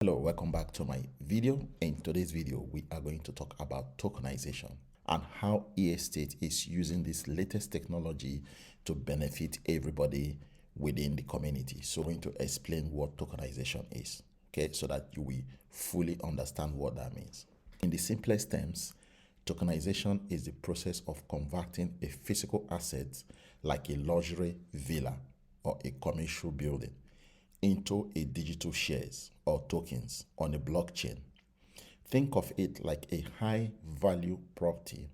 Hello, welcome back to my video. In today's video, we are going to talk about tokenization and how e-estate is using this latest technology to benefit everybody within the community. So I'm going to explain what tokenization is, okay, so that you will fully understand what that means. In the simplest terms, tokenization is the process of converting a physical asset like a luxury villa or a commercial building into a digital shares or tokens on a blockchain. Think of it like a high value property,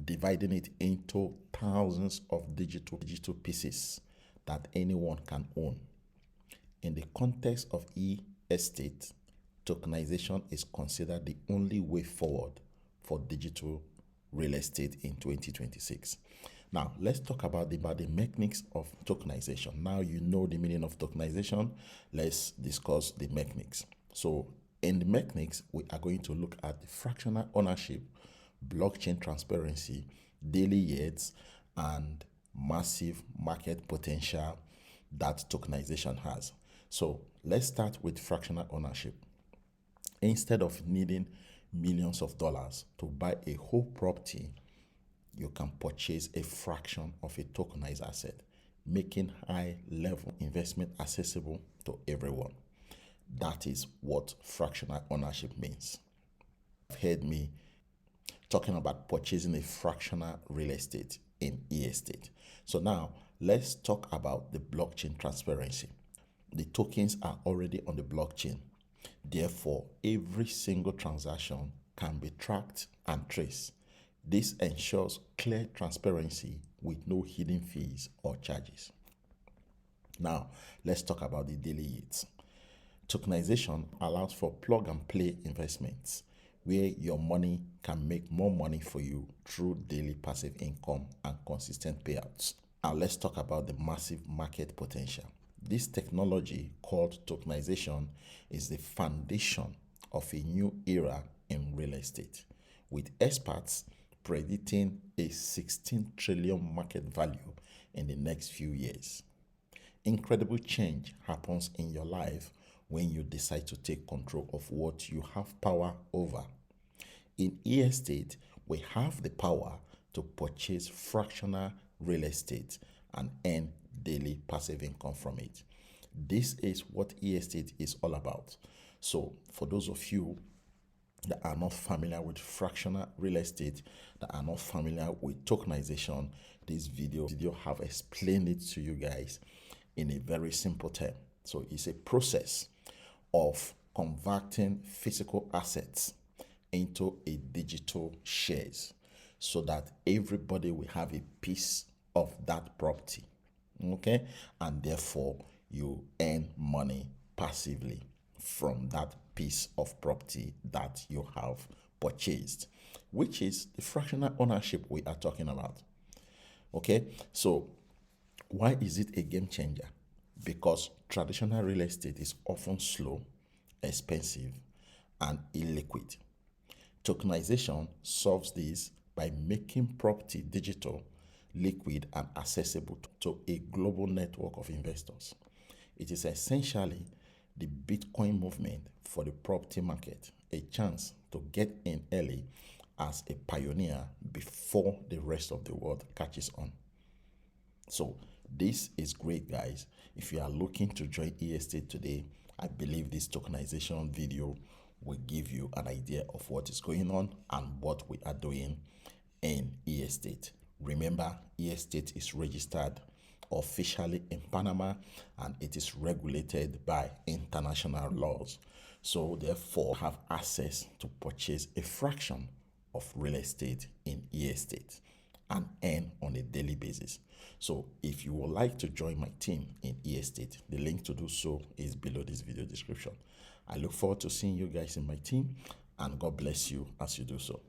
dividing it into thousands of digital pieces that anyone can own. In the context of e-estate, tokenization is considered the only way forward for digital real estate in 2026. Now, let's talk about the mechanics of tokenization. Now you know the meaning of tokenization. Let's discuss the mechanics. So in the mechanics, we are going to look at the fractional ownership, blockchain transparency, daily yields, and massive market potential that tokenization has. So let's start with fractional ownership. Instead of needing millions of dollars to buy a whole property, you can purchase a fraction of a tokenized asset, making high-level investment accessible to everyone. That is what fractional ownership means. You've heard me talking about purchasing a fractional real estate in e-estate. So now let's talk about the blockchain transparency. The tokens are already on the blockchain. Therefore, every single transaction can be tracked and traced. This ensures clear transparency with no hidden fees or charges. Now, let's talk about the daily yields. Tokenization allows for plug-and-play investments where your money can make more money for you through daily passive income and consistent payouts. Now, let's talk about the massive market potential. This technology called tokenization is the foundation of a new era in real estate, with experts predicting a 16 trillion market value in the next few years. Incredible change happens in your life when you decide to take control of what you have power over. In e-estate, we have the power to purchase fractional real estate and earn daily passive income from it. This is what e-estate is all about. So for those of you that are not familiar with fractional real estate, that are not familiar with tokenization, this video have explained it to you guys in a very simple term. So it's a process of converting physical assets into a digital shares so that everybody will have a piece of that property, okay? And therefore you earn money passively from that piece of property that you have purchased, which is the fractional ownership we are talking about. Okay, so why is it a game changer? Because traditional real estate is often slow, expensive, and illiquid. Tokenization solves this by making property digital, liquid, and accessible to a global network of investors. It is essentially the Bitcoin movement for the property market, a chance to get in early as a pioneer before the rest of the world catches on. So this is great, guys. If you are looking to join e-estate today, I believe this tokenization video will give you an idea of what is going on and what we are doing in e-estate. Remember, e-estate is registered officially in Panama and it is regulated by international laws. So therefore have access to purchase a fraction of real estate in e-estate and earn on a daily basis. So if you would like to join my team in e-estate, the link to do so is below this video description. I look forward to seeing you guys in my team and God bless you as you do so.